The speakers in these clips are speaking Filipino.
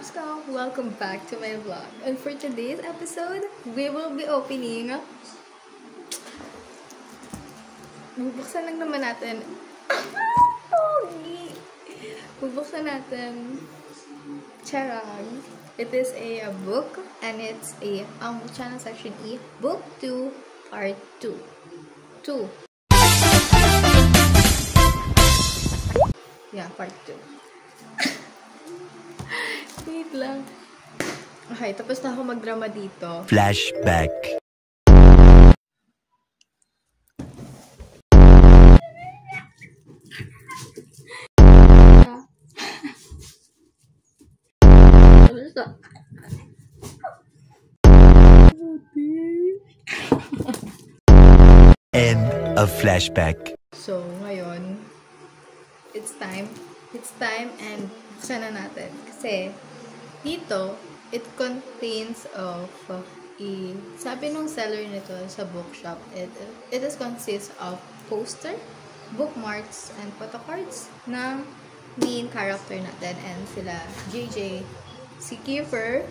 Kamsko! Welcome back to my vlog. And for today's episode, we will be opening... Bubuksan lang naman natin. Bubuksan natin. Charag. It is a book and it's a channel section E. Book 2, Part 2. 2. Yeah, Part 2. Wait lang. Okay, tapos na ako magdrama dito. Flashback. End of flashback. So, ngayon, it's time and buksan na natin. Kasi, dito, it contains of sabi nung seller nito sa bookshop, it consists of poster, bookmarks, and photocards ng main character natin and sila JJ, si Kiefer,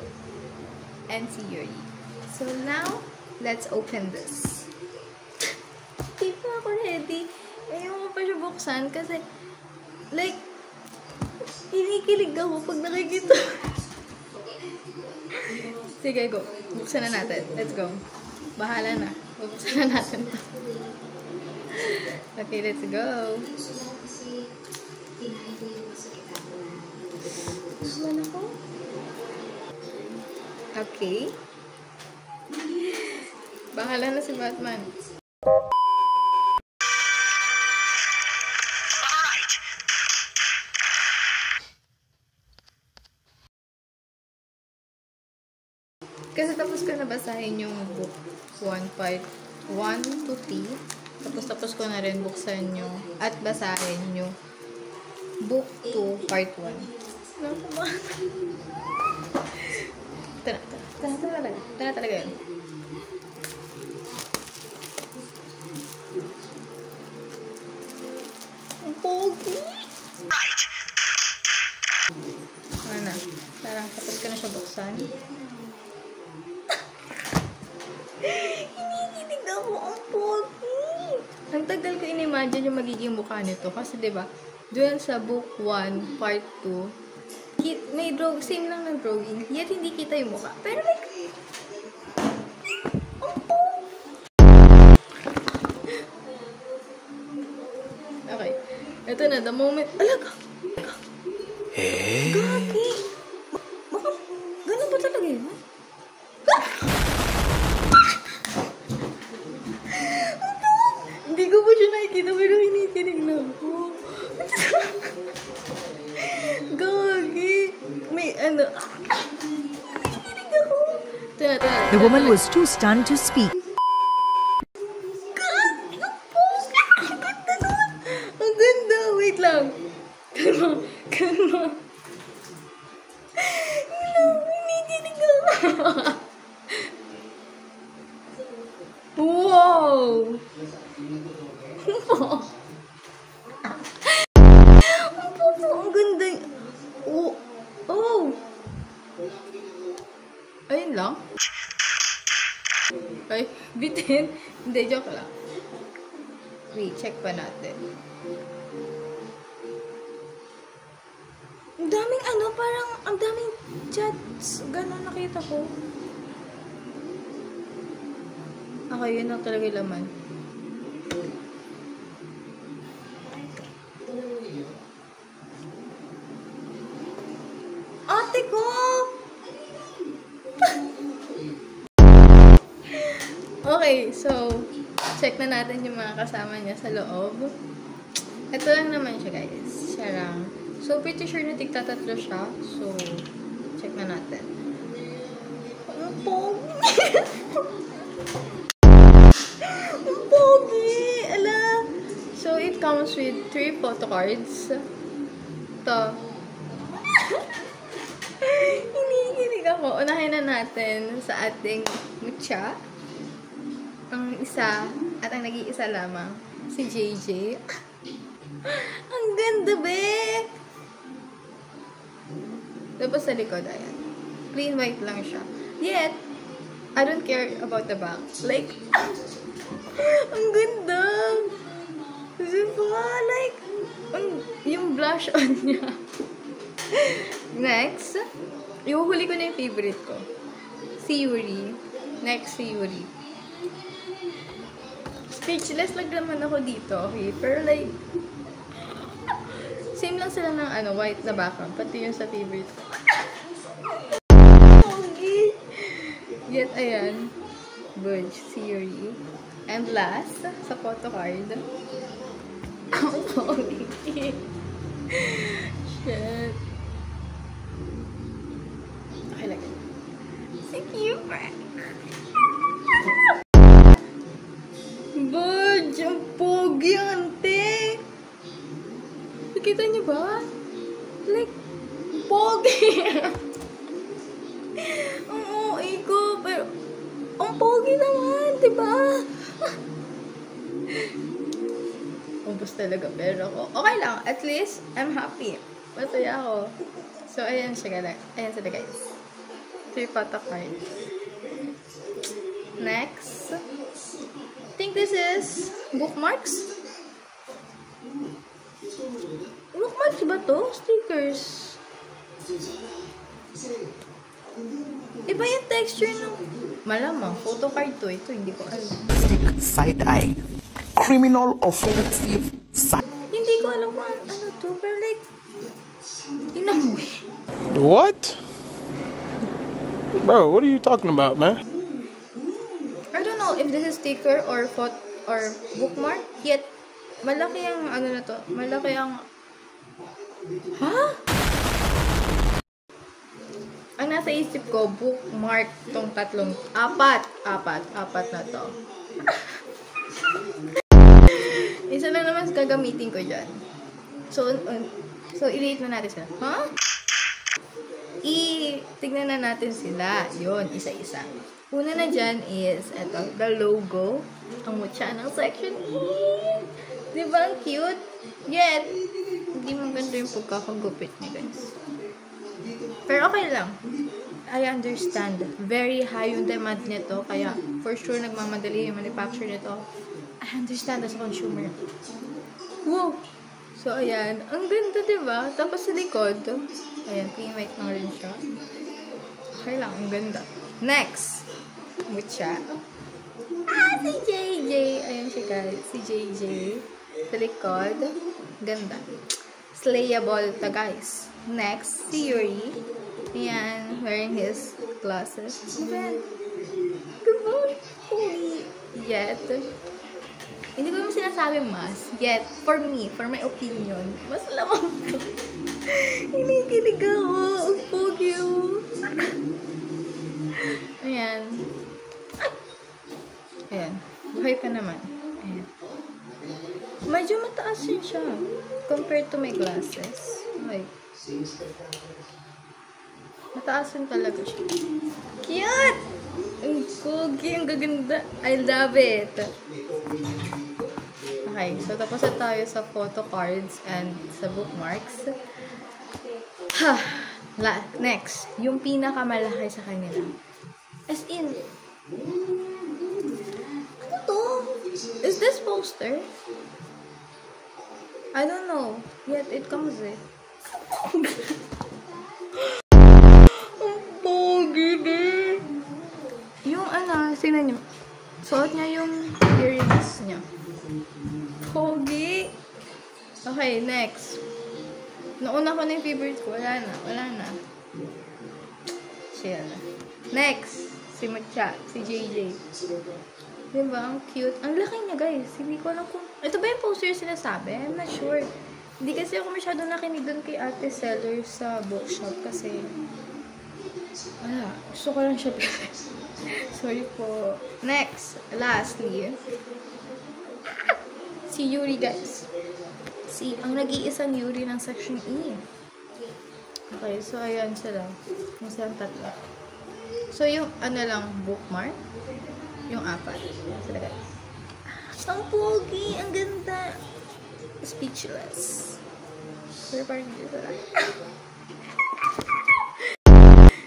and si Yuri. So now, let's open this. Hindi pa ako ready. Ayaw mo pa siya buksan kasi like, hinikilig ako pag nakikita. Sige, go. Buksan na natin. Let's go. Bahala na. Buksan na natin to. Okay, let's go. Buksan ako. Okay. Bahala na si Batman. Kasi tapos ko na basahin yung book 1 part 1 to 3. Tapos ko na rin buksan nyo at basahin yung book 2 part 1. Tara talaga yun. Ang pogi! Ano na? Tara, tapos ko na siya buksan. Hinihilig ako ang pogi. Ang tagal ko in-imagine yung magiging mukha nito. Kasi diba, doon sa book 1, part 2, may same lang ng drawing. Yet hindi kita yung mukha. Pero like, ang pogi. Okay. Ito na, the moment. Alaga! Gagi! Baka, ganun ba talaga yun? Hindi ko pa siya nakikita pero hinikinig na ako. Gagi! May ano. Hinikinig ako. The woman was too stunned to speak. Gagi! Ang ganda nun! Ang ganda! Wait lang. Kalma. Hinikinig ako. Wow! Ang ganda. Oh! Oh! Ayun lang? Ay, bitin. Hindi, joke lang. Wait, check pa natin. Ang daming ano, parang ang daming chats. Ganon nakita ko. Okay, yun lang talaga yung laman. Ate ko! Okay, so, check na natin yung mga kasama niya sa loob. Ito lang naman siya, guys. Siya lang. So, pretty sure na tigtatatlo siya. So, check na natin. Ang pogi! Ang pogi! Ala! So, it comes with 3 photo cards. Ito. Hinihilig ako. Unahin na natin sa ating mutya. Ang isa, at ang nag-iisa lamang, si JJ. Ang ganda, be! Tapos sa likod, ayan. Plain white lang siya. Yet, I don't care about the back. Like, ang ganda! Diba? Like, yung blush on niya. Next, ihuhuli ko na yung favorite ko. Si Yuri. Next, si Yuri. Speechless lang naman ako dito, okay? Pero like, same lang sila ng white na background. Pati yung sa favorite ko. Okay. Yet, ayan. Budge, si Yuri. And last, sa photo card. Okay. Shit. Okay lang. Si Cupid. Budge, ang pogi, ante. Nakita niyo ba? Like, pogi. Ang OA ko, pero ang pogi naman, diba? Ubus talaga, pero okay lang. At least, I'm happy. Masaya ako. So, ayan siya, guys. Ayan sila, guys. 3 photo cards. Next. I think this is bookmarks. Bookmarks ba to? Stickers. Iba yung texture ng... Malamang, photo card to. Ito, hindi ko alam. Side-eye. Criminal offensive side. Hindi ko alam kung ano to, pero like, inamoy. What? Bro, what are you talking about, man? I don't know if this is sticker or bookmark, yet, malaki ang na to, malaki ang... Ha? Ang nasa isip ko, bookmark tong apat na to. Isa lang naman gagamitin ko dyan. So i-rate na natin sila. Huh? Tignan na natin sila. Yun, isa-isa. Una na dyan is, eto, the logo. Ang mutya ng section E. Diba ang cute? Yet, hindi maganda yung pagkakagupit niya, guys. Pero okay lang. I understand. Very high yung demand nito. Kaya, for sure, nagmamadali yung manufacture nito. I understand as a consumer. Wow! So, ayan. Ang ganda, diba? Tapos sa likod, ayan, plain white lang rin siya. Okay lang, ang ganda. Next! Mucha. Si JJ! Ayan siya, guys. Si JJ. Sa likod, ganda. Slayable to, guys. Next, si Yuri. Ayan, wearing his glasses. Ayan. Diba? Yet, hindi ko naman sinasabi mas. Yet, for me, for my opinion, mas lamang ko. Hinikilig ako. Ang pogi. Ayan. Ayan. Buhay pa naman. Ayan. Medyo mataas yun siya. Compared to my glasses. Like, mataas yun talaga siya. Cute! Ang pogi. Ang gaganda. I love it. Okay, so tapos na tayo sa photo cards and sa bookmarks. Next, yung pinakamalaki sa kanila. As in, ano to? Is this poster? I don't know. Yet, it comes with. Ang pogi din. Yung tingnan nyo. Suot niya yung earrings niya. Pogi. Okay, next. Nauna ko na yung favorite ko. Wala na. Chill. Next. Si Mucha. Si JJ. Diba? Ang cute. Ang laki niya, guys. Hindi ko alam kung... Ito ba yung poster sinasabi? I'm not sure. Hindi kasi ako masyado nakinig doon kay ate seller sa bookshop kasi... Wala. Gusto ko lang siya. Sorry po. Next. Lastly. Si Yuri, guys. Ang nag-iisang Yuri ng section E. Okay, so ayan sila. Yung silang tatlo. So yung lang, bookmark. Yung 4. Sila, guys. Ang pogi! Ang ganda! Speechless. Pero parang dito sila.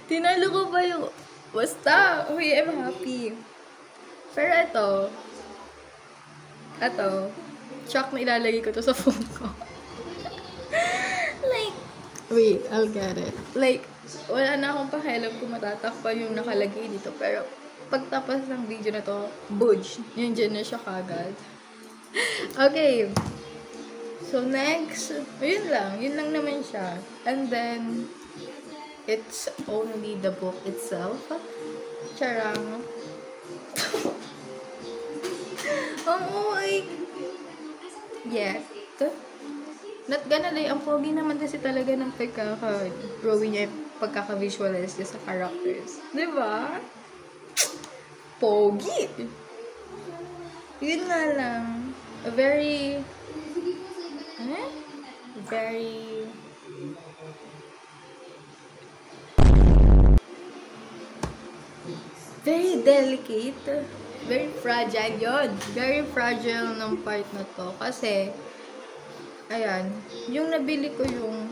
Tinalo ko pa yung... Basta, okay, I'm happy. Pero ito, shock na ilalagay ko to sa phone ko. Like, wait, I'll get it. Like, wala na akong pakialam kung matatakpan yung nakalagay dito. Pero, pagtapos ng video na to, budge, yun dyan na siya kagad. Okay. So, next, yun lang naman siya. And then, it's only the book itself. Charang. Yet. Not gonna lie, ang pogi naman kasi talaga ng pagkaka-drawing niya, pagkaka-visualize niya sa characters. Diba? Pogi! Yun nga lang. Very delicate. Very fragile yun. Very fragile ng part na to. Kasi, ayan, yung nabili ko yung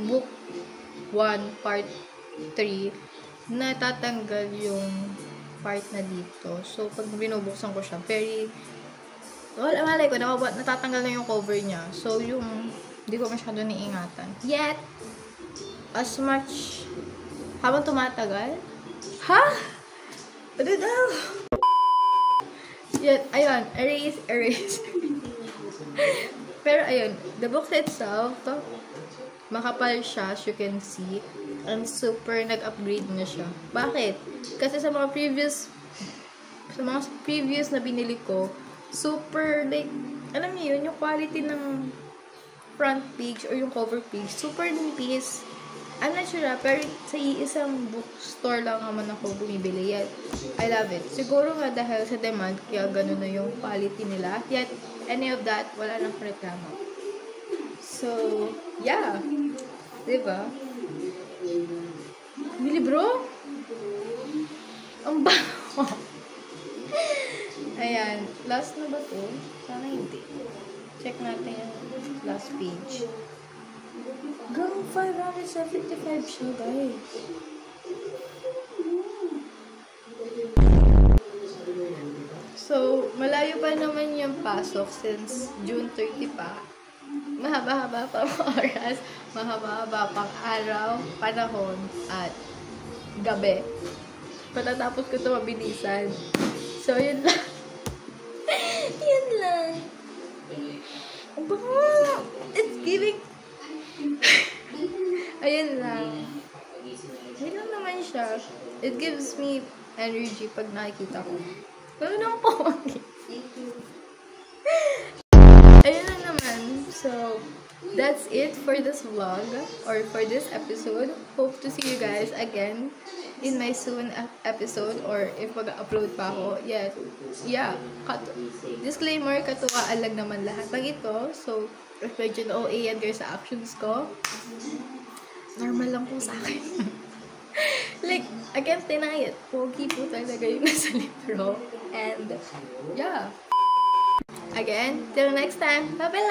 book 1, part 3, natatanggal yung part na dito. So, pag binubuksan ko siya, malay ko, natatanggal na yung cover niya. So, yung, hindi ko masyado niingatan. Yet, as much, habang tumatagal, ano daw? Yet, ayun, erase. Pero, ayun, the book itself, makapal siya, as you can see, and super nag-upgrade na siya. Bakit? Kasi sa mga previous na binili ko, super, like, alam niyo yun, yung quality ng front page or yung cover page, super nipis. I'm not sure, pero sa isang bookstore lang naman ako bumibili. Yet, I love it. Siguro nga dahil sa demand, kaya ganun na yung quality nila. Yet, any of that, wala nang reklamo. So, yeah. Diba? Bili, bro? Ang baho. Ayan. Last na ba to? Sana hindi. Check natin yung last page. Gang 575 siya, guys. So, malayo pa naman yung pasok since June 30 pa. Mahaba-haba pa ang oras, mahaba-haba pang araw, panahon, at gabi. Patatapos ko ito mabilisan. So, yun lang. Yun lang. It's giving... Ayun lang. Ayun lang naman siya. It gives me energy pag nakikita ko. Pero nang pogi. Ayun lang naman. So, that's it for this vlog or for this episode. Hope to see you guys again in my soon episode or if mag-upload pa ako. Yeah. Disclaimer, katuwaan lang naman lahat ng ito. So, if medyo na-OA yan guys sa actions ko, normal lang po sa akin. Like, I can't deny it. Pogi po talaga yung nasa libro. And, yeah. Again, till next time, bye-bye,